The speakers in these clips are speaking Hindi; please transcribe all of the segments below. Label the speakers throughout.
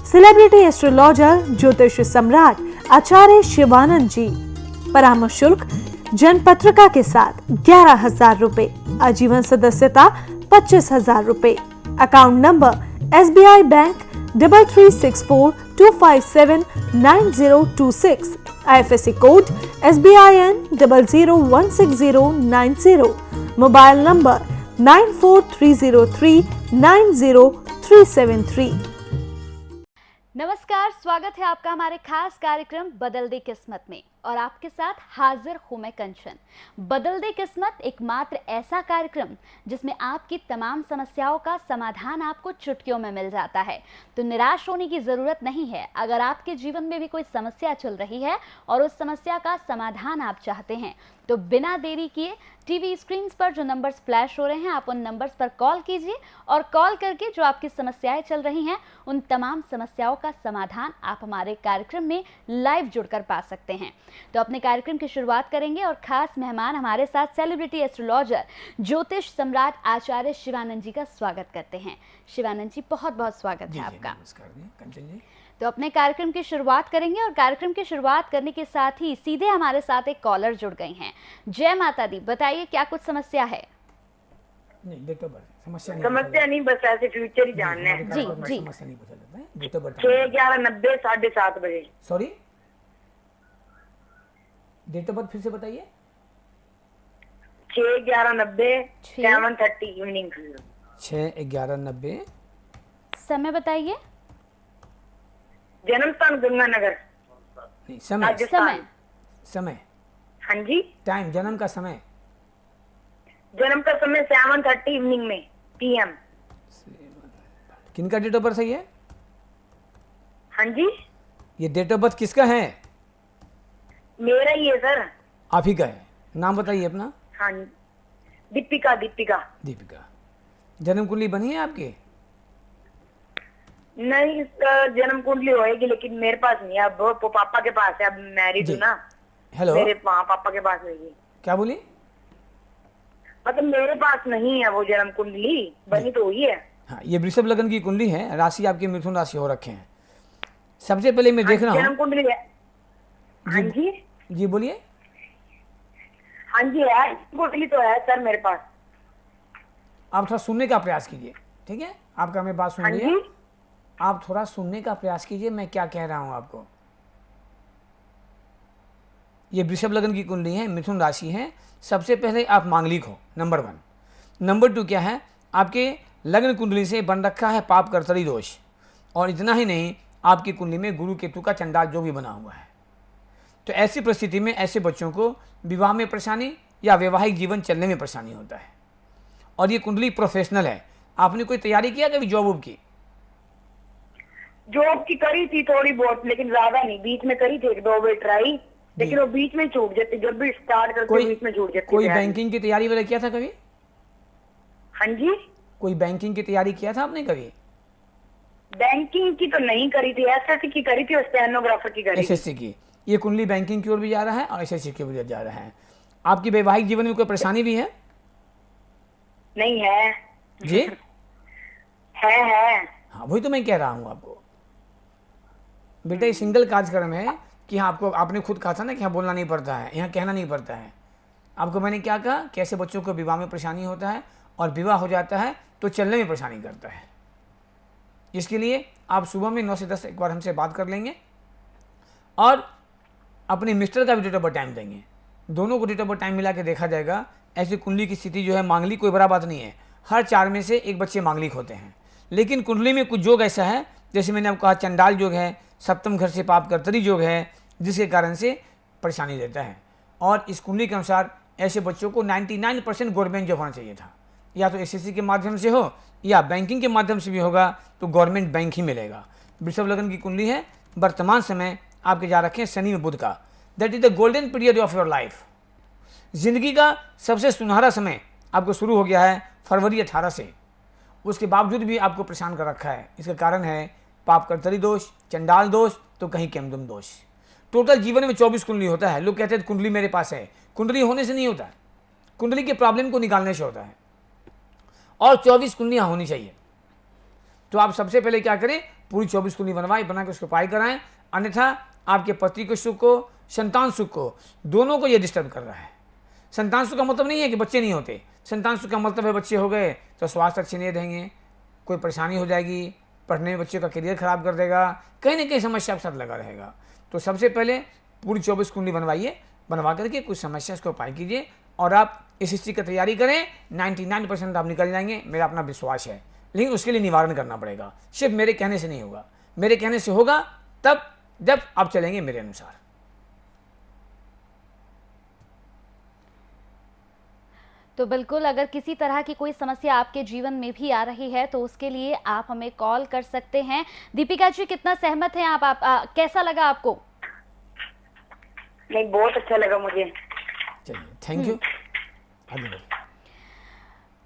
Speaker 1: सेलिब्रिटी एस्ट्रोलॉजर ज्योतिष सम्राट आचार्य शिवानंद जी। परामर्श शुल्क जनपत्रिका के साथ 11,000 रुपए, आजीवन सदस्यता 25,000 रुपए। Account number SBI bank 336425799026, IFSC code SBIN 0016090, mobile number 9430390373।
Speaker 2: नमस्कार, स्वागत है आपका हमारे खास कार्यक्रम बदल दे किस्मत में और आपके साथ हाजिर हूं मैं कंचन। बदल दे किस्मत एकमात्र ऐसा कार्यक्रम जिसमें आपकी तमाम समस्याओं का समाधान आपको चुटकियों में मिल जाता है। तो निराश होने की ज़रूरत नहीं है। अगर आपके जीवन में भी कोई समस्या चल रही है और उस समस्या का समाधान आप चाहते हैं तो बिना देरी किए टीवी स्क्रीन पर जो नंबर्स फ्लैश हो रहे हैं आप उन नंबर्स पर कॉल कीजिए और कॉल करके जो आपकी समस्याएं चल रही हैं उन तमाम समस्याओं का समाधान आप हमारे कार्यक्रम में लाइव जुड़कर पा सकते हैं। तो अपने कार्यक्रम की शुरुआत करेंगे और खास मेहमान हमारे साथ सेलिब्रिटी एस्ट्रोलॉजर ज्योतिष सम्राट आचार्य शिवानंद जी का स्वागत करते हैं। शिवानंद जी, बहुत बहुत स्वागत है आपका।
Speaker 3: नमस्कार कंचन जी।
Speaker 2: तो अपने कार्यक्रम की शुरुआत करेंगे और कार्यक्रम की शुरुआत करने के साथ ही सीधे हमारे साथ एक कॉलर जुड़ गई हैं। जय माता दी, बताइए क्या कुछ समस्या है?
Speaker 3: नहीं, डेट ऑफ बर्थ समस्या
Speaker 4: नहीं, बस ऐसे फ्यूचर ही जानना है।
Speaker 2: जी जी,
Speaker 3: समस्या नहीं पूछा जाता है। डेट ऑफ बर्थ
Speaker 4: 6/11/90 7:30 बजे।
Speaker 3: सॉरी, डेट ऑफ बर्थ फिर से बताइए।
Speaker 4: 6/11/90 7:30 इवनिंग।
Speaker 3: 6/11/90।
Speaker 2: समय बताइए।
Speaker 4: जन्म स्थान गंगानगर।
Speaker 3: नहीं, समय
Speaker 4: राजस्थान।
Speaker 3: समय
Speaker 4: हाँ जी,
Speaker 3: टाइम, जन्म का समय।
Speaker 4: जन्म का समय 7:30 इवनिंग में PM।
Speaker 3: किनका डेट ऑफ बर्थ सही है?
Speaker 4: हाँ जी,
Speaker 3: ये डेट ऑफ बर्थ किसका है?
Speaker 4: मेरा ही है सर।
Speaker 3: आप ही का है। नाम बताइए अपना।
Speaker 4: हाँ, दीपिका।
Speaker 3: दीपिका। जन्म कुंडली बनी है आपकी?
Speaker 4: नहीं सर, जन्म कुंडली होएगी लेकिन मेरे पास नहीं है। अब वो पापा के पास है। अब मैरिड हूँ ना।
Speaker 3: हेलो,
Speaker 4: मेरे पापा के पास नहीं है।
Speaker 3: क्या बोली?
Speaker 4: मतलब मेरे पास नहीं है वो जन्म कुंडली। बनी तो हुई है।
Speaker 3: हाँ, ये वृषभ लगन की कुंडली है। राशि आपकी मिथुन राशि हो रखे हैं। सबसे पहले मैं देख रहा
Speaker 4: जन्म
Speaker 3: हूँ।
Speaker 4: कुंडली है। हाँ जी,
Speaker 3: जी बोलिए।
Speaker 4: हाँ जी है, कुंडली तो है सर मेरे पास।
Speaker 3: आप थोड़ा सुनने का प्रयास कीजिए, ठीक है? आपका मैं बात सुन
Speaker 4: हाँ
Speaker 3: रही है।
Speaker 4: जी,
Speaker 3: आप थोड़ा सुनने का प्रयास कीजिए मैं क्या कह रहा हूं आपको। ये वृषभ लगन की कुंडली है, मिथुन राशि है। सबसे पहले आप मांगलिक हो, नंबर 1। नंबर 2 क्या है? आपके लग्न कुंडली से बन रखा है पाप कर्तरी दोष। और इतना ही नहीं, आपकी कुंडली में गुरु केतु का चंडाल जो भी बना हुआ है। तो ऐसी परिस्थिति में ऐसे बच्चों को विवाह में परेशानी या वैवाहिक जीवन चलने में परेशानी होता है। और ये कुंडली प्रोफेशनल है। आपने कोई तैयारी किया कभी जॉब वॉब की?
Speaker 4: जॉब की करी थी थोड़ी बहुत, लेकिन ज्यादा नहीं। बीच में करी थी 1-2 बार ट्राई, लेकिन वो बीच में छूट जाती। जब भी स्टार्ट करते बीच में छूट जाती।
Speaker 3: कोई बैंकिंग की तैयारी वगैरह किया था कभी?
Speaker 4: हाँ जी,
Speaker 3: कोई बैंकिंग की तैयारी किया था आपने कभी?
Speaker 4: बैंकिंग की तो नहीं करी थी, SSC की करी थी और स्टेनोग्राफर की करी थी।
Speaker 3: SSC की। ये कुंडली बैंकिंग की ओर भी जा रहा है और SSC की ओर जा रहा है। आपकी वैवाहिक जीवन में कोई परेशानी भी है?
Speaker 4: नहीं है
Speaker 3: जी
Speaker 4: है।
Speaker 3: हाँ, वही तो मैं कह रहा हूँ आपको। बेटा, ये सिंगल कार्यक्रम है कि हाँ, आपको आपने खुद कहा था ना कि यहाँ बोलना नहीं पड़ता है, यहाँ कहना नहीं पड़ता है। आपको मैंने क्या कहा? कैसे बच्चों को विवाह में परेशानी होता है और विवाह हो जाता है तो चलने में परेशानी करता है। इसके लिए आप सुबह में 9 से 10 एक बार हमसे बात कर लेंगे और अपने मिस्टर का भी डेट ऑफ बर्थ टाइम देंगे। दोनों को डेट ऑफ बर्थ टाइम मिला के देखा जाएगा। ऐसी कुंडली की स्थिति जो है, मांगलिक कोई बड़ा बात नहीं है। हर 4 में से एक बच्चे मांगलिक होते हैं। लेकिन कुंडली में कुछ योग ऐसा है, जैसे मैंने आपको कहा चंडाल योग है, सप्तम घर से पाप कर्तरी योग है, जिसके कारण से परेशानी देता है। और इस कुंडली के अनुसार ऐसे बच्चों को 99% गवर्नमेंट जॉब होना चाहिए था। या तो SSC के माध्यम से हो या बैंकिंग के माध्यम से भी होगा तो गवर्नमेंट बैंक ही मिलेगा। वृषभ लगन की कुंडली है। वर्तमान समय आपके जा रखे हैं शनि में बुध का। That is the golden period of your life. जिंदगी का सबसे सुनहरा समय आपको शुरू हो गया है फरवरी 18 से। उसके बावजूद भी आपको परेशान कर रखा है। इसका कारण है पाप कर्तरी दोष, चंडाल दोष, तो कहीं केमदम दोष। टोटल जीवन में 24 कुंडली होता है। लोग कहते हैं कुंडली मेरे पास है। कुंडली होने से नहीं होता है, कुंडली के प्रॉब्लम को निकालने से होता है। और 24 कुंडलियां होनी चाहिए। तो आप सबसे पहले क्या करें, पूरी 24 कुंडली बना के उसको उपाय कराएं। अन्यथा आपके पति के सुख को, संतान सुख को, दोनों को ये डिस्टर्ब कर रहा है। संतान सुख का मतलब नहीं है कि बच्चे नहीं होते, संतान सुख का मतलब है बच्चे हो गए तो स्वास्थ्य अच्छे नहीं रहेंगे, कोई परेशानी हो जाएगी, पढ़ने में बच्चे का करियर खराब कर देगा, कहीं ना कहीं समस्या आपके साथ लगा रहेगा। तो सबसे पहले पूरी 24 कुंडली बनवाइए, बनवा करके कुछ समस्या उसको उपाय कीजिए और आप इस चीज़ की तैयारी करें। 99% आप निकल जाएंगे, मेरा अपना विश्वास है। लेकिन उसके लिए निवारण करना पड़ेगा, सिर्फ मेरे कहने से नहीं होगा। मेरे कहने से होगा तब जब आप चलेंगे मेरे अनुसार।
Speaker 2: तो बिल्कुल, अगर किसी तरह की कोई समस्या आपके जीवन में भी आ रही है तो उसके लिए आप हमें कॉल कर सकते हैं। दीपिका जी, कितना सहमत हैं आप? कैसा लगा आपको?
Speaker 4: नहीं, बहुत अच्छा लगा मुझे।
Speaker 3: चलिए, थैंक यू। आगे बढ़िए।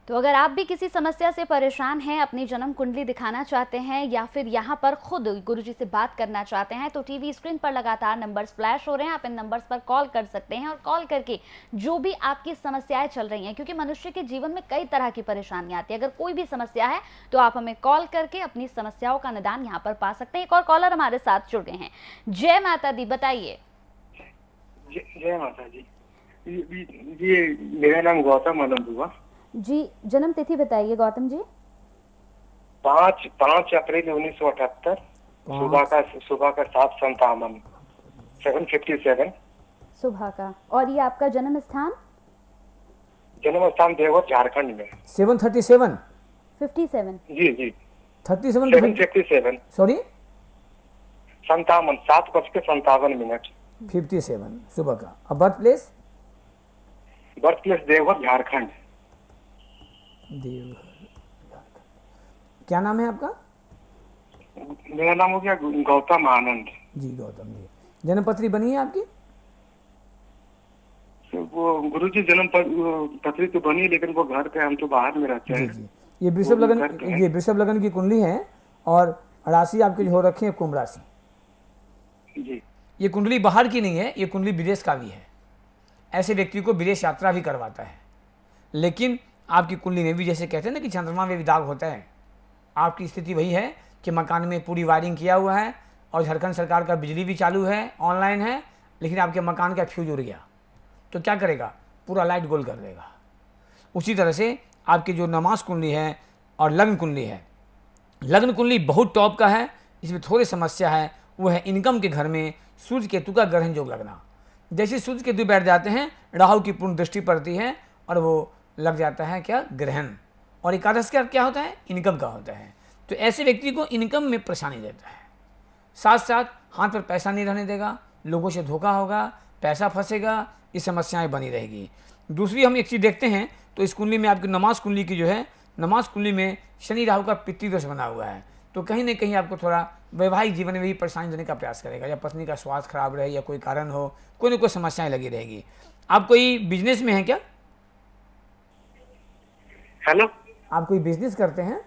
Speaker 2: तो अगर आप भी किसी समस्या से परेशान हैं, अपनी जन्म कुंडली दिखाना चाहते हैं या फिर यहाँ पर खुद गुरुजी से बात करना चाहते हैं, तो टीवी स्क्रीन पर लगातार नंबर्स फ्लैश हो रहे हैं, आप इन नंबर्स पर कॉल कर सकते हैं और कॉल करके जो भी आपकी समस्याएं चल रही हैं, क्योंकि मनुष्य के जीवन में कई तरह की परेशानियां आती है, अगर कोई भी समस्या है तो आप हमें कॉल करके अपनी समस्याओं का निदान यहाँ पर पा सकते हैं। एक और कॉलर हमारे साथ जुड़ गए हैं। जय माता दी, बताइए।
Speaker 5: जय माता जी। ये मेरा नाम गौतम आनंद हुआ
Speaker 2: जी, जन्म तिथि बताइए गौतम जी।
Speaker 5: 5 अप्रैल 1978, सुबह का 7:57, 7:57
Speaker 2: सुबह का। और ये आपका जन्म स्थान?
Speaker 5: जन्म स्थान देवघर, झारखंड में।
Speaker 3: 7:37
Speaker 2: 57
Speaker 5: जी
Speaker 3: 37
Speaker 5: 7:57
Speaker 3: सॉरी
Speaker 5: 57, 7:57
Speaker 3: 57 सुबह का। अब birth place?
Speaker 5: Birth place Deoghar, Jharkhand.
Speaker 3: Deoghar. क्या नाम है आपका?
Speaker 5: मेरा नाम हो गया गौतम आनंद।
Speaker 3: जी गौतम जी। जन्मपत्री बनी है आपकी?
Speaker 5: वो गुरुजी जन्म पत्री तो बनी, लेकिन वो घर पे, हम तो बाहर में रहते
Speaker 3: जी
Speaker 5: हैं।
Speaker 3: जी। ये वृषभ लगन, ये वृषभ लगन की कुंडली है और राशि आपकी जो हो रखी है कुंभ राशि।
Speaker 5: जी।
Speaker 3: ये कुंडली बाहर की नहीं है, ये कुंडली विदेश का भी है। ऐसे व्यक्ति को विदेश यात्रा भी करवाता है। लेकिन आपकी कुंडली में भी, जैसे कहते हैं ना कि चंद्रमा में भी दाग होता है, आपकी स्थिति वही है कि मकान में पूरी वायरिंग किया हुआ है और झारखंड सरकार का बिजली भी चालू है, ऑनलाइन है, लेकिन आपके मकान का फ्यूज उड़ गया तो क्या करेगा? पूरा लाइट गोल कर देगा। उसी तरह से आपकी जो नमाज कुंडली है और लग्न कुंडली है, लग्न कुंडली बहुत टॉप का है, इसमें थोड़ी समस्या है, वो है इनकम के घर में सूर्य केतु का ग्रहण योग लगना। जैसे सूर्य केतु बैठ जाते हैं, राहु की पूर्ण दृष्टि पड़ती है और वो लग जाता है क्या? ग्रहण। और एकादश का क्या होता है? इनकम का होता है। तो ऐसे व्यक्ति को इनकम में परेशानी देता है, साथ साथ हाथ पर पैसा नहीं रहने देगा, लोगों से धोखा होगा, पैसा फंसेगा, ये समस्याएं बनी रहेगी। दूसरी हम एक चीज़ देखते हैं तो इस कुंडली में आपकी नमाज कुंडली की जो है, नमाज कुंडली में शनि राहु का पितृदोष बना हुआ है, तो कहीं ना कहीं आपको थोड़ा वैवाहिक जीवन में भी परेशानी देने का प्रयास करेगा, या पत्नी का स्वास्थ्य खराब रहे या कोई कारण हो, कोई ना कोई समस्याएं लगी रहेगी। आप कोई बिजनेस में हैं क्या?
Speaker 5: हेलो,
Speaker 3: आप कोई बिजनेस करते हैं?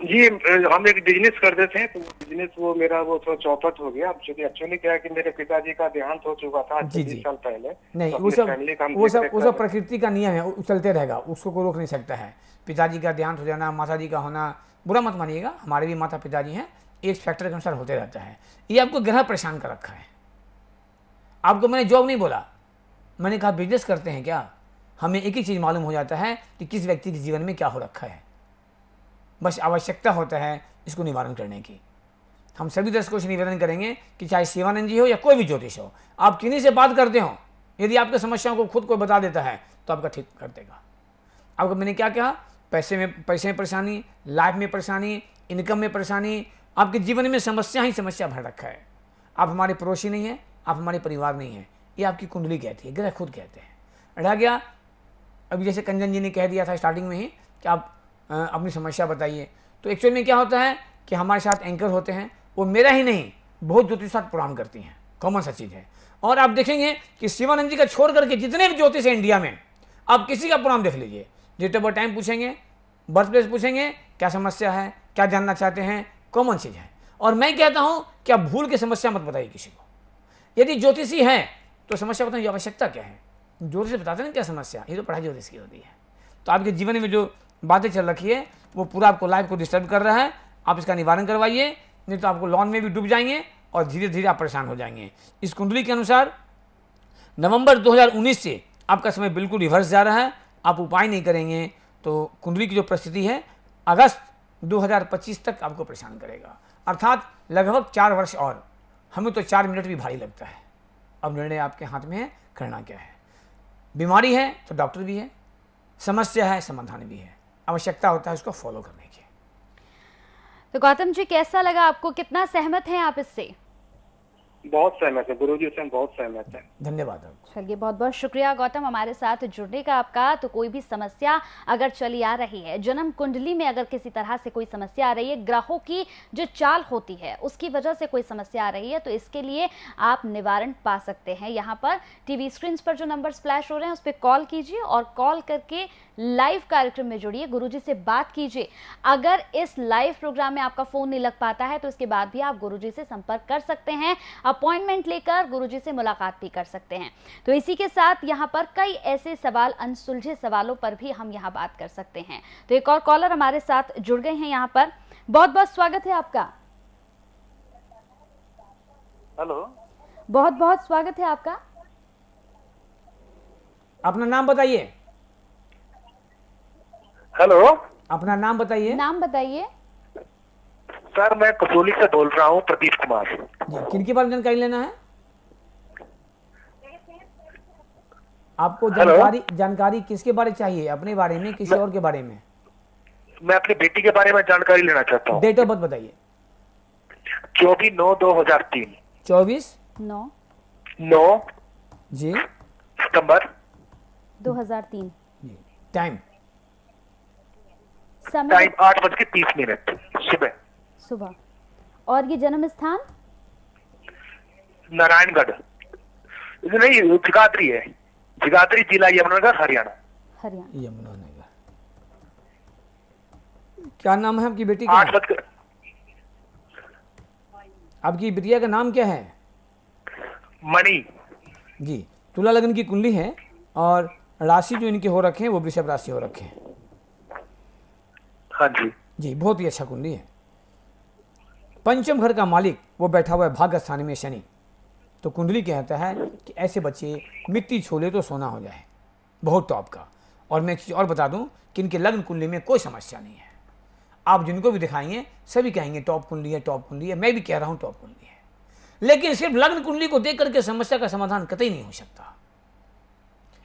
Speaker 5: जी, हम एक बिजनेस करते थे, तो बिजनेस वो मेरा वो थोड़ा चौपट हो गया। एक्चुअली क्या है कि मेरे पिताजी का देहांत हो चुका था 20 साल पहले।
Speaker 3: नहीं,
Speaker 5: तो
Speaker 3: वो सब
Speaker 5: फैमिली
Speaker 3: प्रकृति का नियम है, वो चलते रहेगा, उसको कोई रोक नहीं सकता है। पिताजी का देहांत हो जाना, माता जी का होना, बुरा मत मानिएगा, हमारे भी माता पिताजी हैं, एक फैक्टर के अनुसार होते रहता है। ये आपको ग्रह परेशान कर रखा है। आपको मैंने जॉब नहीं बोला, मैंने कहा बिजनेस करते हैं क्या। हमें एक ही चीज़ मालूम हो जाता है कि किस व्यक्ति के जीवन में क्या हो रखा है, बस आवश्यकता होता है इसको निवारण करने की। हम सभी दर्शकों से निवेदन करेंगे कि चाहे शिवानंद जी हो या कोई भी ज्योतिष हो, आप किन्हीं से बात करते हो, यदि आपकी समस्याओं को खुद कोई बता देता है तो आपका ठीक कर देगा। आपको मैंने क्या कहा? पैसे में परेशानी, लाइफ में परेशानी, इनकम में परेशानी, आपके जीवन में समस्या ही समस्या भर रखा है। आप हमारे पड़ोसी नहीं हैं, आप हमारे परिवार नहीं हैं, ये आपकी कुंडली कहती है, ग्रह खुद कहते हैं। रह गया अभी जैसे कंजन जी ने कह दिया था स्टार्टिंग में ही कि आप अपनी समस्या बताइए, तो एक्चुअल में क्या होता है कि हमारे साथ एंकर होते हैं, वो मेरा ही नहीं बहुत ज्योतिष साथ प्रोग्राम करती हैं, कॉमन सा चीज़ है। और आप देखेंगे कि शिवानंद जी का छोड़ करके जितने भी ज्योतिष हैं इंडिया में, आप किसी का प्रोग्राम देख लीजिए, डेट ऑफ बर्थ टाइम पूछेंगे, बर्थ प्लेस पूछेंगे, क्या समस्या है, क्या जानना चाहते हैं, कॉमन चीज़ है। और मैं कहता हूँ कि आप भूल के समस्या मत बताइए किसी को। यदि ज्योतिषी है तो समस्या बताने की आवश्यकता क्या है, ज्योतिष बताते हैं क्या समस्या, ये तो पढ़ाई ज्योतिष की होती है। तो आपके जीवन में जो बातें चल रखी है वो पूरा आपको लाइफ को डिस्टर्ब कर रहा है, आप इसका निवारण करवाइए, नहीं तो आपको लॉन में भी डूब जाएंगे और धीरे धीरे आप परेशान हो जाएंगे। इस कुंडली के अनुसार नवंबर 2019 से आपका समय बिल्कुल रिवर्स जा रहा है। आप उपाय नहीं करेंगे तो कुंडली की जो परिस्थिति है अगस्त 2025 तक आपको परेशान करेगा, अर्थात लगभग 4 वर्ष और। हमें तो 4 मिनट भी भारी लगता है। अब निर्णय आपके हाथ में है, करना क्या है। बीमारी है तो डॉक्टर भी है, समस्या है समाधान भी है, आवश्यकता होता है उसको फॉलो करने की।
Speaker 2: तो गौतम जी कैसा लगा आपको, कितना सहमत हैं आप इससे?
Speaker 5: बहुत सहमत है गुरुजी से, हम बहुत सहमत हैं।
Speaker 3: धन्यवाद आपको।
Speaker 2: चलिए, बहुत बहुत शुक्रिया गौतम हमारे साथ जुड़ने का आपका। तो कोई भी समस्या अगर चली आ रही है, जन्म कुंडली में अगर किसी तरह से कोई समस्या आ रही है, ग्रहों की जो चाल होती है उसकी वजह से कोई समस्या आ रही है, तो इसके लिए आप निवारण पा सकते हैं। यहाँ पर टीवी स्क्रीन पर जो नंबर फ्लैश हो रहे हैं उस पर कॉल कीजिए और कॉल करके लाइव कार्यक्रम में जुड़िए, गुरुजी से बात कीजिए। अगर इस लाइव प्रोग्राम में आपका फोन नहीं लग पाता है तो इसके बाद भी आप गुरुजी से संपर्क कर सकते हैं, अपॉइंटमेंट लेकर गुरुजी से मुलाकात भी कर सकते हैं। तो इसी के साथ यहाँ पर कई ऐसे सवाल, अनसुलझे सवालों पर भी हम यहाँ बात कर सकते हैं। तो एक और कॉलर हमारे साथ जुड़ गए हैं यहाँ पर, बहुत बहुत स्वागत है आपका।
Speaker 5: हेलो,
Speaker 2: बहुत बहुत स्वागत है आपका।
Speaker 3: अपना नाम बताइए।
Speaker 5: हेलो,
Speaker 3: अपना नाम बताइए।
Speaker 2: नाम बताइए।
Speaker 5: सर मैं कसोली से बोल रहा हूँ, प्रदीप कुमार।
Speaker 3: जी, किनके बारे में जानकारी लेना है आपको? जानकारी किसके बारे चाहिए? अपने बारे में, किसी और के बारे में?
Speaker 5: मैं अपनी बेटी के बारे में जानकारी लेना चाहता हूँ।
Speaker 3: डेट ऑफ बर्थ बताइए।
Speaker 5: 24/9/2003।
Speaker 2: 24/9
Speaker 3: जी
Speaker 5: सितंबर
Speaker 2: 2003।
Speaker 3: जी। टाइम
Speaker 2: समय
Speaker 5: 8:30 सुबह।
Speaker 2: सुबह। और ये जन्म स्थान?
Speaker 5: नारायणगढ़ नहीं, जगाधरी है, जगाधरी जिला यमुनानगर हरियाणा।
Speaker 2: हरियाणा।
Speaker 3: यमुनानगर। क्या नाम है आपकी बेटी का?
Speaker 5: 8
Speaker 3: आपकी बिटिया का नाम क्या है?
Speaker 5: मणि।
Speaker 3: जी, तुला लग्न की कुंडली है और राशि जो इनके हो रखे हैं वो वृषभ राशि हो रखे हैं।
Speaker 5: हाँ जी।
Speaker 3: जी, बहुत ही अच्छा कुंडली है। पंचम घर का मालिक वो बैठा हुआ है भाग्य स्थान में शनि। तो कुंडली कहता है कि ऐसे बच्चे मिट्टी छोले तो सोना हो जाए, बहुत टॉप का। और मैं एक चीज़ और बता दूं कि इनके लग्न कुंडली में कोई समस्या नहीं है। आप जिनको भी दिखाएंगे सभी कहेंगे टॉप कुंडली है, टॉप कुंडली है। मैं भी कह रहा हूँ टॉप कुंडली है, लेकिन सिर्फ लग्न कुंडली को देख करके समस्या का समाधान कतई नहीं हो सकता।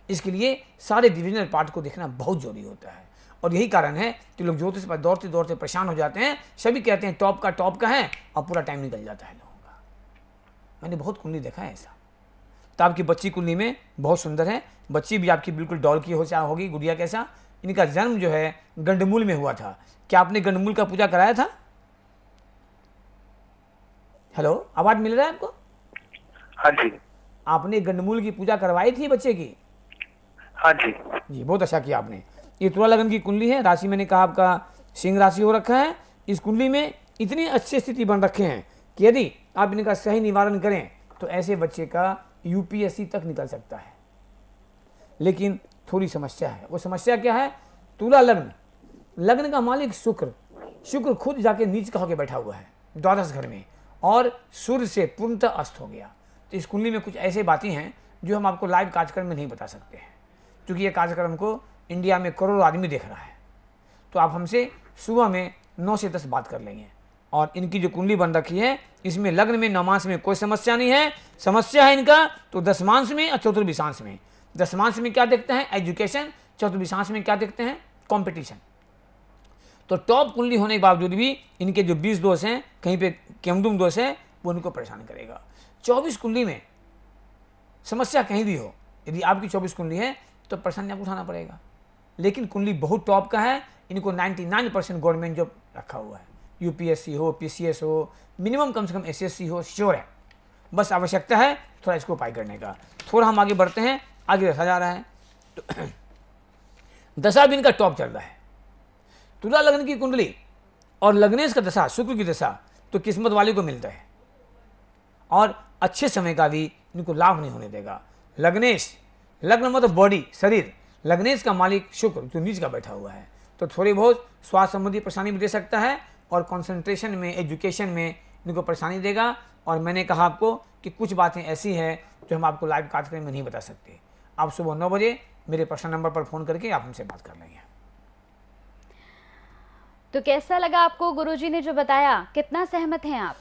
Speaker 3: इसके लिए सारे डिविजनल पार्ट को देखना बहुत जरूरी होता है। और यही कारण है कि लोग ज्योतिष पर दौड़ते दौड़ते परेशान हो जाते हैं। सभी कहते हैं टॉप का है और पूरा टाइम निकल जाता है लोगों का। मैंने बहुत कुंडली देखा है ऐसा। तो आपकी बच्ची कुंडली में बहुत सुंदर है, बच्ची भी आपकी बिल्कुल डॉल की होगी, गुड़िया कैसा। इनका जन्म जो है गंडमूल में हुआ था। क्या आपने गंडमूल का पूजा कराया था? हेलो, आवाज मिल रहा है आपको?
Speaker 5: हाँ जी।
Speaker 3: आपने गंडमूल की पूजा करवाई थी बच्चे की?
Speaker 5: हाँ जी।
Speaker 3: जी, बहुत अच्छा किया आपने। ये तुला लगन की कुंडली है, राशि मैंने कहा आपका सिंह राशि हो रखा है। इस कुंडली में इतनी अच्छी स्थिति बन रखे हैं कि यदि आप इनका सही निवारण करें तो ऐसे बच्चे का यूपीएससी तक निकल सकता है। लेकिन थोड़ी समस्या है। वो समस्या क्या है? तुला लग्न, लग्न का मालिक शुक्र खुद जाके नीच का होकर बैठा हुआ है द्वादश घर में और सूर्य से पूर्णतः अस्त हो गया। तो इस कुंडली में कुछ ऐसे बातें हैं जो हम आपको लाइव कार्यक्रम में नहीं बता सकते हैं, क्योंकि ये कार्यक्रम को इंडिया में करोड़ों आदमी देख रहा है। तो आप हमसे सुबह में 9 से 10 बात कर लेंगे। और इनकी जो कुंडली बन रखी है इसमें लग्न में नवमांश में कोई समस्या नहीं है। समस्या है इनका तो दशमांश में और चतुर्विशांश में। दशमांश में क्या देखते हैं? एजुकेशन। चतुर्विशांश में क्या देखते हैं? कंपटीशन। तो टॉप कुंडली होने के बावजूद भी इनके जो 20 दोष हैं, कहीं पे केमदुम दोष है, वो इनको परेशान करेगा। 24 कुंडली में समस्या कहीं भी हो, यदि आपकी 24 कुंडली है तो परेशानी आपको उठाना पड़ेगा। लेकिन कुंडली बहुत टॉप का है। इनको 99% गवर्नमेंट जॉब रखा हुआ है, यूपीएससी हो, पीसीएस हो, मिनिमम कम से कम एसएससी हो, श्योर है। बस आवश्यकता है थोड़ा इसको उपाय करने का। थोड़ा हम आगे बढ़ते हैं, आगे रखा जा रहा है। तो दशा भी इनका टॉप चल रहा है। तुला लग्न की कुंडली और लग्नेश का दशा, शुक्र की दशा, तो किस्मत वाले को मिलता है और अच्छे समय का भी इनको लाभ नहीं होने देगा। लग्नेश, लग्न मतलब बॉडी, शरीर। लग्नेश का मालिक शुक्र जो नीच का बैठा हुआ है, तो तो थोड़ी बहुत स्वास्थ्य संबंधी परेशानी भी दे सकता है और कंसंट्रेशन में, एजुकेशन में इनको परेशानी देगा। और मैंने कहा आपको कि कुछ बातें ऐसी हैं जो हम आपको लाइव कार्यक्रम में नहीं बता सकते। आप सुबह 9 बजे मेरे पर्सनल नंबर पर फ़ोन करके आप हमसे बात कर लेंगे।
Speaker 2: तो कैसा लगा आपको गुरुजी ने जो बताया, कितना सहमत हैं आप?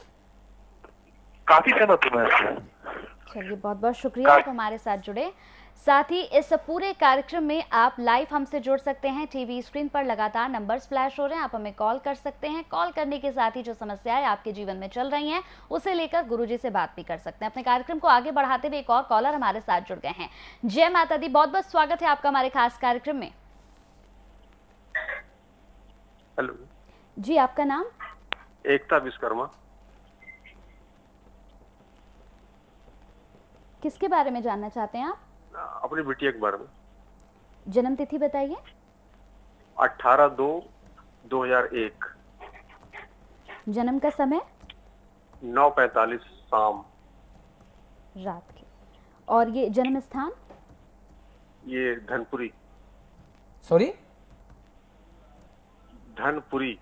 Speaker 5: काफी सहमत हूँ मैं इससे।
Speaker 2: चलिए, बहुत बहुत शुक्रिया आप हमारे साथ जुड़े। साथ ही इस पूरे कार्यक्रम में आप लाइव हमसे जुड़ सकते हैं। टीवी स्क्रीन पर लगातार नंबर्स फ्लैश हो रहे हैं, आप हमें कॉल कर सकते हैं। कॉल करने के साथ ही जो समस्याएं आपके जीवन में चल रही हैं उसे लेकर गुरुजी से बात भी कर सकते हैं। अपने कार्यक्रम को आगे बढ़ाते हुए एक और कॉलर हमारे साथ जुड़ गए हैं। जय माता दी, बहुत बहुत स्वागत है आपका हमारे खास कार्यक्रम में।
Speaker 6: हेलो
Speaker 2: जी, आपका नाम?
Speaker 6: एकता विश्वकर्मा।
Speaker 2: किसके बारे में जानना चाहते हैं आप?
Speaker 6: अपनी बिटिया के बारे में।
Speaker 2: जन्म तिथि बताइए।
Speaker 6: 18/2/2001।
Speaker 2: जन्म का समय?
Speaker 6: 9:45 शाम।
Speaker 2: रात के। और ये जन्म स्थान?
Speaker 6: ये धनपुरी।
Speaker 3: सॉरी,
Speaker 6: धनपुरी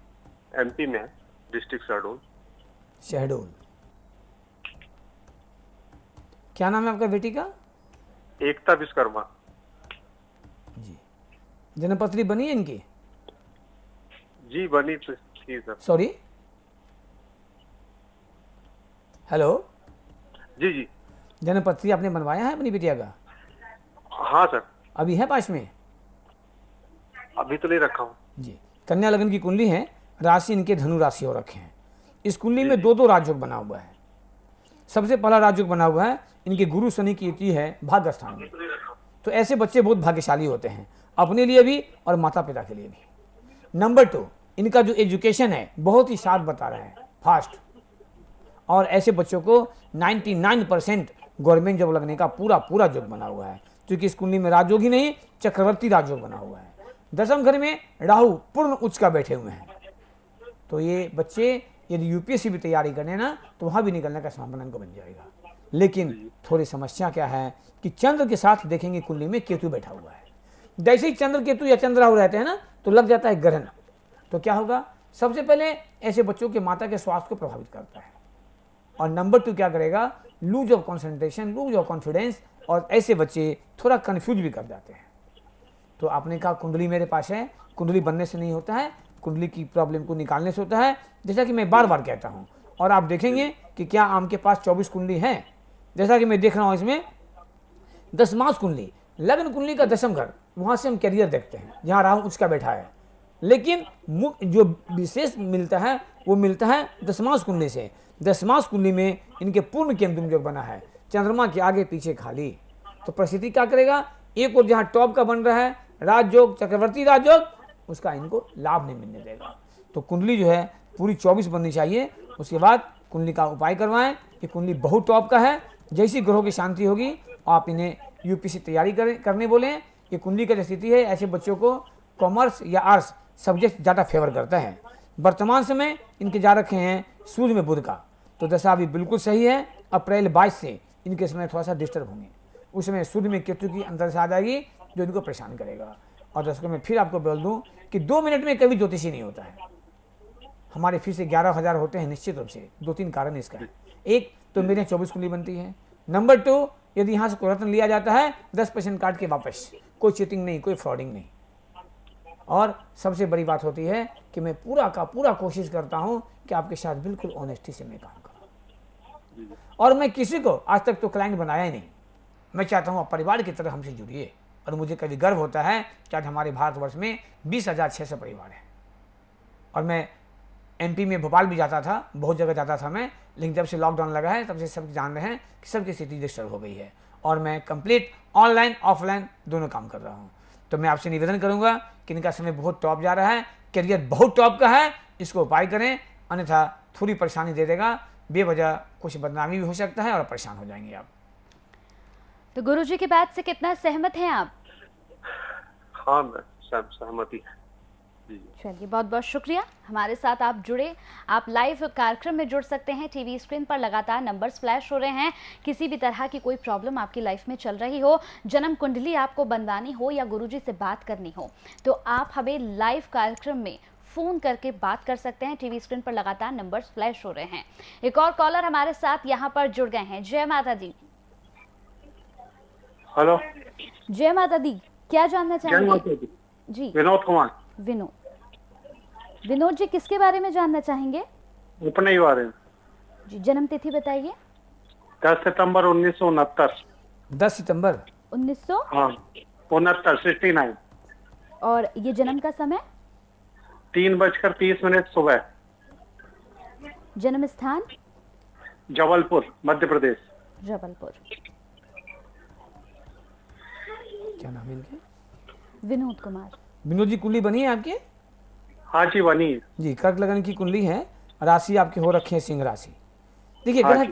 Speaker 6: MP में है, डिस्ट्रिक्ट शहडोल।
Speaker 3: शहडोल। क्या नाम है आपका बेटी का?
Speaker 6: एकता विश्वकर्मा।
Speaker 3: जी। जन्मपत्री बनी है इनकी?
Speaker 6: जी बनी थी सर।
Speaker 3: सॉरी, हेलो,
Speaker 6: जी जी।
Speaker 3: जन्मपत्री आपने बनवाया है अपनी बिटिया का?
Speaker 6: हाँ सर।
Speaker 3: अभी है पास में?
Speaker 6: अभी तो नहीं रखा हूँ।
Speaker 3: जी। कन्या लगन की कुंडली है, राशि इनके धनु राशि हो रखे हैं। इस कुंडली में दो राजयोग बना हुआ है। सबसे पहला राजयोग बना हुआ है, इनके गुरु शनि की युति है भाग्य स्थान में। तो ऐसे बच्चे बहुत भाग्यशाली होते हैं, अपने लिए भी और माता पिता के लिए भी। नंबर 2, इनका जो एजुकेशन है बहुत ही शार्प बता रहे हैं, फास्ट। और ऐसे बच्चों को 99% गवर्नमेंट जॉब लगने का पूरा योग बना हुआ है, क्योंकि इस कुंडली में राजयोग ही नहीं, चक्रवर्ती राजयोग बना हुआ है। दसम घर में राहु पूर्ण उच्च का बैठे हुए हैं। तो ये बच्चे यदि UPSC भी तैयारी करें ना, तो वहाँ भी निकलने का संभावना इनको बन जाएगा। लेकिन थोड़ी समस्या क्या है कि चंद्र के साथ देखेंगे कुंडली में केतु बैठा हुआ है। जैसे ही चंद्र केतु या चंद्र राहु रहते हैं ना, तो लग जाता है ग्रहण। तो क्या होगा? सबसे पहले ऐसे बच्चों के माता के स्वास्थ्य को प्रभावित करता है। और नंबर 2 क्या करेगा? Lose of concentration, lose of confidence, और ऐसे बच्चे थोड़ा कंफ्यूज भी कर जाते हैं। तो आपने कहा कुंडली मेरे पास है, कुंडली बनने से नहीं होता है, कुंडली की प्रॉब्लम को निकालने से होता है, जैसा कि मैं बार बार कहता हूं। और आप देखेंगे कि क्या आपके पास 24 कुंडली है, जैसा कि मैं देख रहा हूं इसमें 10 मास कुंडली, लग्न कुंडली का दशम घर, वहां से हम कैरियर देखते हैं जहां राहु उसका बैठा है। लेकिन जो विशेष मिलता है वो मिलता है 10 मास कुंडली से। 10 मास कुंडली में इनके पूर्ण केंद्र योग बना है, चंद्रमा के आगे पीछे खाली। तो परिस्थिति क्या करेगा? एक और जहां टॉप का बन रहा है राजयोग, चक्रवर्ती राजयोग, उसका इनको लाभ नहीं मिलने देगा। तो कुंडली जो है पूरी 24 बननी चाहिए। उसके बाद कुंडली का उपाय करवाएं कि कुंडली बहुत टॉप का है। जैसी ग्रहों की शांति होगी आप इन्हें UPSC तैयारी करने बोलें। ये कुंडली की स्थिति है, ऐसे बच्चों को कॉमर्स या आर्ट्स सब्जेक्ट ज़्यादा फेवर करता है। वर्तमान समय इनके जा रखे हैं सूर्य में बुध का, तो दशा अभी बिल्कुल सही है। अप्रैल 22 से इनके समय थोड़ा सा डिस्टर्ब होंगे, उस समय सूर्य में केतु की अंतर से आ जाएगी जो इनको परेशान करेगा। और दर्शकों में फिर आपको बोल दूं कि 2 मिनट में कभी ज्योतिषी नहीं होता है। हमारे फिर से 11,000 होते हैं निश्चित रूप से। 2-3 कारण इसका है। एक तो मेरे 24 कुंडली बनती है। नंबर 2, यदि यहाँ से कोई रत्न लिया जाता है 10% काट के वापस, कोई चीटिंग नहीं, कोई फ्रॉडिंग नहीं। और सबसे बड़ी बात होती है कि मैं पूरा का पूरा कोशिश करता हूँ कि आपके साथ बिल्कुल ऑनेस्टी से मैं काम करूँ। और मैं किसी को आज तक तो क्लाइंट बनाया ही नहीं। मैं चाहता हूँ आप परिवार की तरह हमसे जुड़िए। और मुझे कभी गर्व होता है कि आज हमारे भारतवर्ष में 20,600 परिवार हैं। और मैं MP में भोपाल भी जाता था, बहुत जगह जाता था मैं, लेकिन जब से लॉकडाउन लगा है तब से सब जान रहे हैं कि सबकी स्थिति डिस्टर्ब हो गई है। और मैं कंप्लीट ऑनलाइन ऑफलाइन दोनों काम कर रहा हूँ। तो मैं आपसे निवेदन करूँगा कि इनका समय बहुत टॉप जा रहा है, करियर बहुत टॉप का है, इसको उपाय करें, अन्यथा थोड़ी परेशानी दे देगा। बेवजह कुछ बदनामी भी हो सकता है और परेशान हो जाएंगे आप।
Speaker 2: तो गुरुजी की बात से कितना सहमत हैं आप?
Speaker 6: हाँ मैं सहमति है।
Speaker 2: चलिए, बहुत बहुत शुक्रिया हमारे साथ आप जुड़े। आप लाइव कार्यक्रम में जुड़ सकते हैं। टीवी स्क्रीन पर लगातार नंबर्स फ्लैश हो रहे हैं। किसी भी तरह की कोई प्रॉब्लम आपकी लाइफ में चल रही हो, जन्म कुंडली आपको बनवानी हो या गुरुजी से बात करनी हो, तो आप हमें लाइव कार्यक्रम में फ़ोन करके बात कर सकते हैं। टीवी स्क्रीन पर लगातार नंबर्स फ्लैश हो रहे हैं। एक और कॉलर हमारे साथ यहाँ पर जुड़ गए हैं। जय माता दी।
Speaker 6: हेलो,
Speaker 2: जय माता दी, क्या जानना चाहेंगे? जी,
Speaker 6: विनोद कुमार।
Speaker 2: विनोद जी, किसके बारे में जानना चाहेंगे?
Speaker 6: अपने ही बारे में।
Speaker 2: जी, जन्म तिथि बताइए।
Speaker 6: 10 सितंबर 1969।
Speaker 3: 10 सितंबर
Speaker 2: 1900।
Speaker 6: हाँ, 69
Speaker 2: और ये जन्म का समय?
Speaker 6: 3:30 सुबह।
Speaker 2: जन्म स्थान?
Speaker 6: जबलपुर, मध्य प्रदेश।
Speaker 2: जबलपुर।
Speaker 3: क्या नाम है इनके?
Speaker 2: विनोद कुमार।
Speaker 3: विनोद जी, कुंडली बनी है आपकी?
Speaker 6: हाँ जी, बनी है
Speaker 3: जी, कर्क लगन की कुंडली है। राशि आपकी हो रखी है सिंह राशि। देखिए,
Speaker 6: हाँ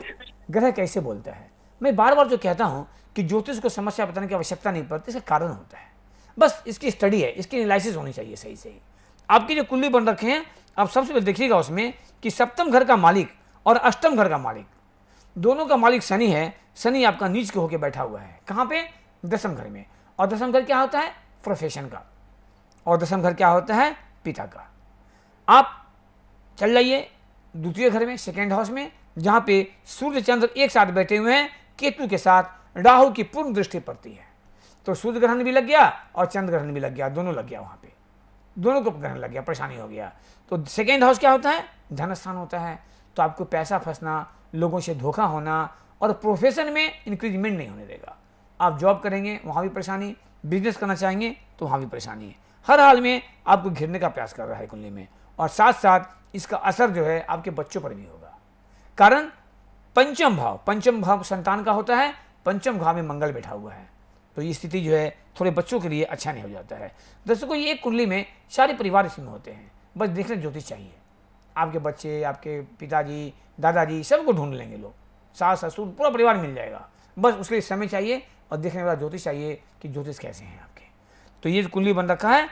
Speaker 3: ग्रह कैसे बोलता है। मैं बार बार जो कहता हूँ कि ज्योतिष को समस्या बताने की आवश्यकता नहीं पड़ती, इसका कारण होता है। बस इसकी स्टडी है, इसकी एनालिसिस होनी चाहिए सही सही। आपकी जो कुंडली बन रखे हैं, आप सबसे पहले देखिएगा उसमें कि सप्तम घर का मालिक और अष्टम घर का मालिक, दोनों का मालिक शनि है। शनि आपका नीच के होकर बैठा हुआ है। कहाँ पे? दसम घर में। और दसम घर क्या होता है? प्रोफेशन का। और दसम घर क्या होता है? पिता का। आप चल जाइए द्वितीय घर में, सेकेंड हाउस में, जहाँ पे सूर्य चंद्र एक साथ बैठे हुए हैं, केतु के साथ राहु की पूर्ण दृष्टि पड़ती है। तो सूर्य ग्रहण भी लग गया और चंद्र ग्रहण भी लग गया, दोनों लग गया वहाँ पे, दोनों को ग्रहण लग गया, परेशानी हो गया। तो सेकेंड हाउस क्या होता है? धन स्थान होता है। तो आपको पैसा फंसना, लोगों से धोखा होना और प्रोफेशन में इंक्रीजमेंट नहीं होने देगा। आप जॉब करेंगे वहाँ भी परेशानी, बिजनेस करना चाहेंगे तो वहाँ भी परेशानी है। हर हाल में आपको घिरने का प्रयास कर रहा है कुंडली में। और साथ साथ इसका असर जो है आपके बच्चों पर भी होगा। कारण पंचम भाव संतान का होता है, पंचम भाव में मंगल बैठा हुआ है। तो ये स्थिति जो है थोड़े बच्चों के लिए अच्छा नहीं हो जाता है। दर्शकों, ये कुंडली में सारे परिवार इसमें होते हैं, बस देखने ज्योतिष चाहिए। आपके बच्चे, आपके पिताजी, दादाजी सबको ढूंढ लेंगे लोग, सास ससुर पूरा परिवार मिल जाएगा। बस उसके लिए समय चाहिए और देखने वाला ज्योतिष चाहिए कि ज्योतिष कैसे हैं आपके। तो ये कुंडली बन रखा है,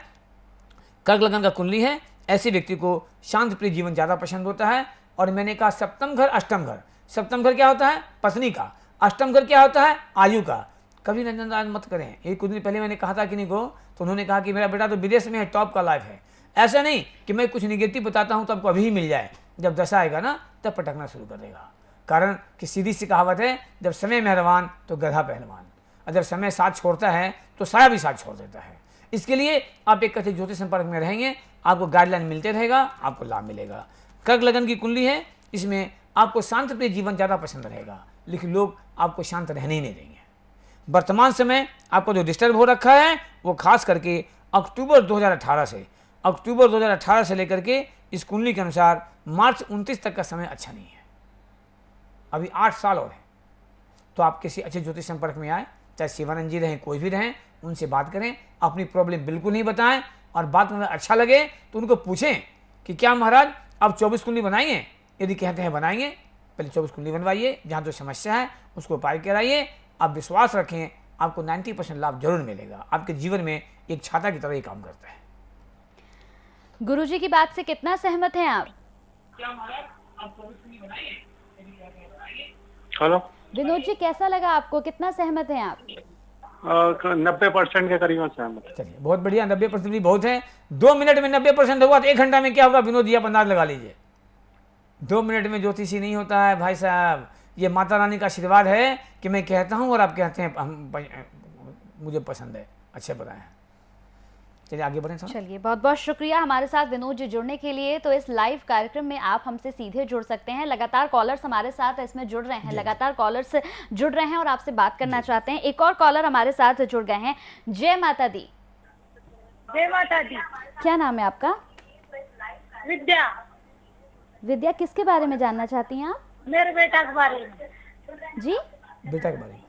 Speaker 3: कर्क लगन का कुंडली है। ऐसे व्यक्ति को शांत प्रिय जीवन ज़्यादा पसंद होता है। और मैंने कहा सप्तम घर अष्टम घर। सप्तम घर क्या होता है? पत्नी का। अष्टम घर क्या होता है? आयु का। कभी नजरअंदाज मत करें। एक कुछ दिन पहले मैंने कहा था किन्हीं को, तो उन्होंने कहा कि मेरा बेटा तो विदेश में है, टॉप का लाइफ है। ऐसा नहीं कि मैं कुछ निगेटिव बताता हूँ तो आपको अभी ही मिल जाए, जब दशा आएगा ना तब पटकना शुरू कर देगा। कारण कि सीधी सी कहावत है, जब समय मेहरबान तो गधा पहलवान, और जब समय साथ छोड़ता है तो साया भी साथ छोड़ देता है। इसके लिए आप एक कथित ज्योतिष संपर्क में रहेंगे, आपको गाइडलाइन मिलते रहेगा, आपको लाभ मिलेगा। कर्क लगन की कुंडली है, इसमें आपको शांत प्रिय जीवन ज़्यादा पसंद रहेगा, लेकिन लोग आपको शांत रहने ही नहीं देंगे। वर्तमान समय आपको जो डिस्टर्ब हो रखा है वो खास करके अक्टूबर 2018 से लेकर के इस कुंडली के अनुसार मार्च 29 तक का समय अच्छा नहीं है। अभी 8 साल और है। तो आप किसी अच्छे ज्योतिष संपर्क में आए, चाहे शिवानंद जी रहें, कोई भी रहें, उनसे बात करें, अपनी प्रॉब्लम बिल्कुल नहीं बताएं। और बात में अच्छा लगे तो उनको पूछें कि क्या महाराज आप 24 कुंडली बनाएंगे? यदि कहते हैं बनाएंगे, पहले 24 कुंडली बनवाइए, जहाँ जो समस्या है उसको उपाय कराइए। आप विश्वास रखें, आपको 90% लाभ जरूर मिलेगा। आपके जीवन में एक छाता की तरह ये काम करता है।
Speaker 2: गुरुजी की बात से कितना सहमत हैं आप?
Speaker 6: हेलो
Speaker 2: विनोद जी, कैसा लगा आपको? कितना सहमत हैं आप?
Speaker 6: 90% के करीब सहमत।
Speaker 3: चलिए, बहुत बढ़िया। 90% भी बहुत है। 2 मिनट में 90% होगा तो 1 घंटा में क्या होगा विनोद जी, आप अंदाज लगा लीजिए। 2 मिनट में ज्योतिषी नहीं होता है भाई साहब। ये माता रानी का आशीर्वाद है कि मैं कहता हूँ और आप कहते हैं मुझे पसंद है, अच्छे बताएं। चलिए आगे बढ़ें।
Speaker 2: चलिए, बहुत बहुत शुक्रिया हमारे साथ विनोद जी जुड़ने के लिए। तो इस लाइव कार्यक्रम में आप हमसे सीधे जुड़ सकते हैं। लगातार कॉलर्स हमारे साथ इसमें जुड़ रहे हैं, लगातार कॉलर्स जुड़ रहे हैं और आपसे बात करना चाहते हैं। एक और कॉलर हमारे साथ जुड़ गए हैं। जय माता दी।
Speaker 4: जय माता दी।
Speaker 2: क्या नाम है आपका?
Speaker 4: विद्या।
Speaker 2: विद्या, किसके बारे में जानना चाहती हैं आप?
Speaker 4: मेरे बेटा के बारे में।
Speaker 2: जी,
Speaker 3: बेटा के बारे में।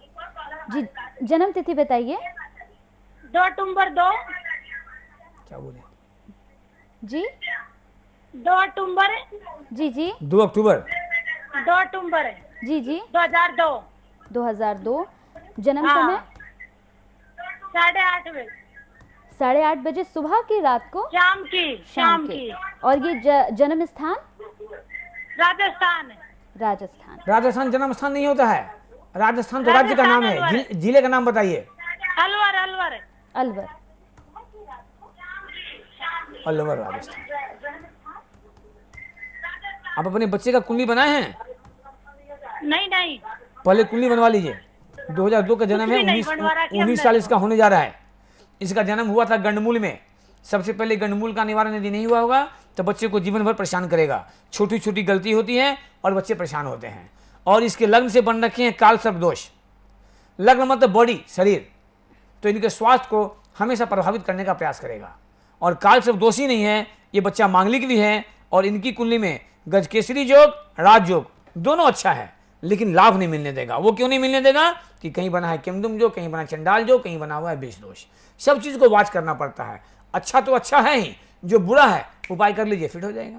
Speaker 2: जी, जन्म तिथि बताइए।
Speaker 4: 2 अक्टूबर 2।
Speaker 3: क्या बोले
Speaker 2: जी?
Speaker 4: 2 अक्टूबर।
Speaker 2: जी जी।
Speaker 3: 2 अक्टूबर।
Speaker 4: 2 अक्टूबर।
Speaker 2: जी जी।
Speaker 4: 2002।
Speaker 2: 2002। जन्म समय?
Speaker 4: 8:30 बजे।
Speaker 2: 8:30 बजे सुबह की, रात को
Speaker 7: शाम की।
Speaker 2: और ये जन्म स्थान
Speaker 7: राजस्थान।
Speaker 3: राजस्थान जन्म स्थान नहीं होता है, राजस्थान तो राज्य का नाम है। जिले का नाम बताइए।
Speaker 2: अलवर
Speaker 3: राजस्थान। आप अपने बच्चे का कुंडली बनाए हैं?
Speaker 7: नहीं।
Speaker 3: पहले कुंडली बनवा लीजिए। 2002 का जन्म है, 19 साल इसका होने जा रहा है। इसका जन्म हुआ था गंडमूल में। सबसे पहले गंडमूल का निवारण यदि नहीं हुआ होगा तो बच्चे को जीवन भर परेशान करेगा। छोटी छोटी गलती होती है और बच्चे परेशान होते हैं। और इसके लग्न से बन रखे हैं काल सर्प दोष। लग्न मतलब बॉडी, शरीर, तो इनके स्वास्थ्य को हमेशा प्रभावित करने का प्रयास करेगा। और काल सर्प दोष ही नहीं है, ये बच्चा मांगलिक भी है। और इनकी कुंडली में गजकेसरी योग, राजयोग दोनों अच्छा है, लेकिन लाभ नहीं मिलने देगा। वो क्यों नहीं मिलने देगा कि कहीं बना है केमदुम जो, कहीं बना चंडाल जो, कहीं बना हुआ है बेश दोष। सब चीज को वाच करना पड़ता है। अच्छा तो अच्छा है ही, जो बुरा है उपाय कर लीजिए, फिट हो जाएगा।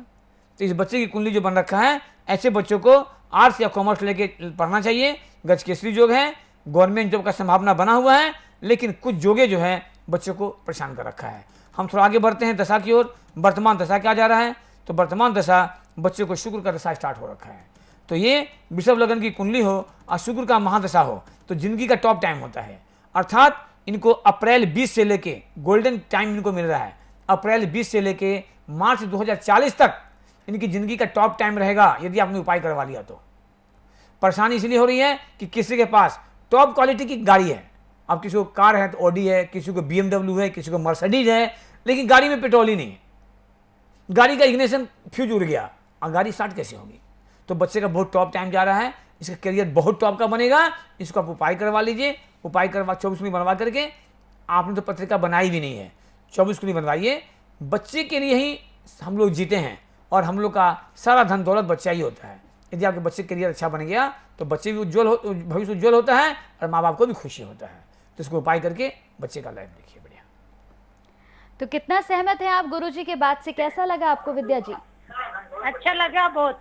Speaker 3: तो इस बच्चे की कुंडली जो बन रखा है, ऐसे बच्चों को आर्ट्स या कॉमर्स लेके पढ़ना चाहिए। गजकेसरी योग है, गवर्नमेंट जॉब का संभावना बना हुआ है, लेकिन कुछ जोगे जो है बच्चों को परेशान कर रखा है। हम थोड़ा आगे बढ़ते हैं दशा की ओर। वर्तमान दशा क्या जा रहा है? तो वर्तमान दशा बच्चे को शुक्र का दशा स्टार्ट हो रखा है। तो ये वृषभ लग्न की कुंडली हो और शुक्र का महादशा हो तो जिंदगी का टॉप टाइम होता है। अर्थात इनको अप्रैल 20 से लेके गोल्डन टाइम इनको मिल रहा है। अप्रैल 20 से लेके मार्च 2040 तक इनकी जिंदगी का टॉप टाइम रहेगा यदि आपने उपाय करवा लिया तो। परेशानी इसलिए हो रही है कि किसी के पास टॉप क्वालिटी की गाड़ी है। अब किसी को कार है तो ऑडी है, किसी को BMW है, किसी को मर्सिडीज है, लेकिन गाड़ी में पेट्रोल ही नहीं है। गाड़ी का इग्निशन फ्यूज उड़ गया और गाड़ी स्टार्ट कैसे होगी? तो बच्चे का बहुत टॉप टाइम जा रहा है, इसका करियर बहुत टॉप का बनेगा। इसको आप उपाय करवा लीजिए। उपाय करवा 24 कुंडली बनवा करके, आपने तो पत्रिका बनाई भी नहीं है, 24 कुंडली बनवाइए। बच्चे के लिए ही हम लोग जीते हैं और हम लोग का सारा धन दौलत बच्चा ही होता है। यदि आपके बच्चे करियर अच्छा बन गया तो बच्चे भी भविष्य उज्ज्वल होता है और माँ बाप को भी खुशी होता है। तो इसको उपाय करके बच्चे का लाइफ देखिए। बढ़िया।
Speaker 2: तो कितना सहमत है आप गुरुजी के बात से? कैसा लगा आपको विद्या जी?
Speaker 7: अच्छा लगा बहुत।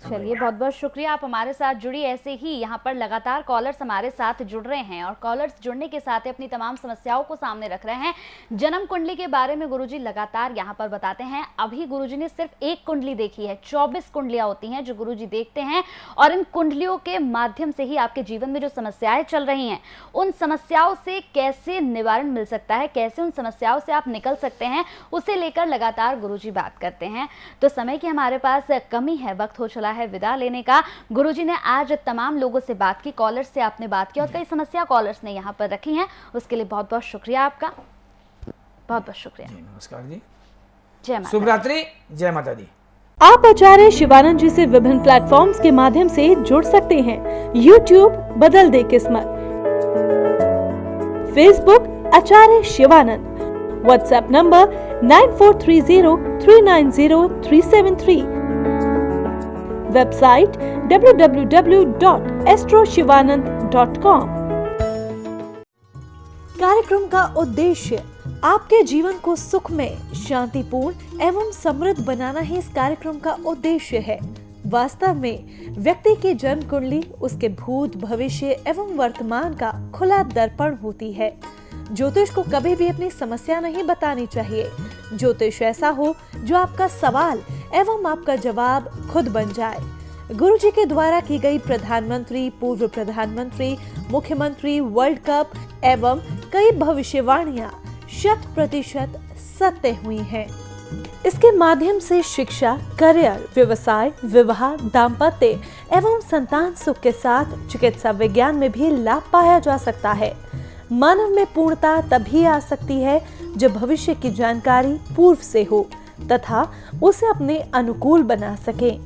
Speaker 2: चलिए, बहुत बहुत शुक्रिया, आप हमारे साथ जुड़ी। ऐसे ही यहाँ पर लगातार कॉलर्स हमारे साथ जुड़ रहे हैं और कॉलर्स जुड़ने के साथ ही अपनी तमाम समस्याओं को सामने रख रहे हैं। जन्म कुंडली के बारे में गुरुजी लगातार यहाँ पर बताते हैं। अभी गुरुजी ने सिर्फ एक कुंडली देखी है, 24 कुंडलियां होती हैं जो गुरुजी देखते हैं और इन कुंडलियों के माध्यम से ही आपके जीवन में जो समस्याएं चल रही हैं उन समस्याओं से कैसे निवारण मिल सकता है, कैसे उन समस्याओं से आप निकल सकते हैं, उसे लेकर लगातार गुरुजी बात करते हैं। तो समय की हमारे पास कमी है, वक्त हो चला है विदा लेने का। गुरुजी ने आज तमाम लोगों से बात की, कॉलर्स से आपने बात की और कई समस्या कॉलर्स ने यहाँ पर रखी हैं, उसके लिए बहुत बहुत शुक्रिया आपका। बहुत बहुत शुक्रिया।
Speaker 3: नमस्कार जी,
Speaker 2: जय माता,
Speaker 3: शुभ रात्रि, जय माता दी।
Speaker 1: आप आचार्य शिवानंद जी से विभिन्न प्लेटफॉर्म्स के माध्यम से जुड़ सकते हैं। YouTube बदल दे किस्मत, Facebook Acharya Shivanand, WhatsApp number 9430390373, website www.astroshivanand.com। कार्यक्रम का उद्देश्य आपके जीवन को सुखमय, शांतिपूर्ण एवं समृद्ध बनाना ही इस कार्यक्रम का उद्देश्य है। वास्तव में व्यक्ति की जन्म कुंडली उसके भूत, भविष्य एवं वर्तमान का खुला दर्पण होती है। ज्योतिष को कभी भी अपनी समस्या नहीं बतानी चाहिए। ज्योतिष ऐसा हो जो आपका सवाल एवं आपका जवाब खुद बन जाए। गुरुजी के द्वारा की गई प्रधानमंत्री, पूर्व प्रधानमंत्री, मुख्यमंत्री, वर्ल्ड कप एवं कई भविष्यवाणियां 100% सत्य हुई हैं। इसके माध्यम से शिक्षा, करियर, व्यवसाय, विवाह, दाम्पत्य एवं संतान सुख के साथ चिकित्सा विज्ञान में भी लाभ पाया जा सकता है। मानव में पूर्णता तभी आ सकती है जब भविष्य की जानकारी पूर्व से हो तथा उसे अपने अनुकूल बना सके।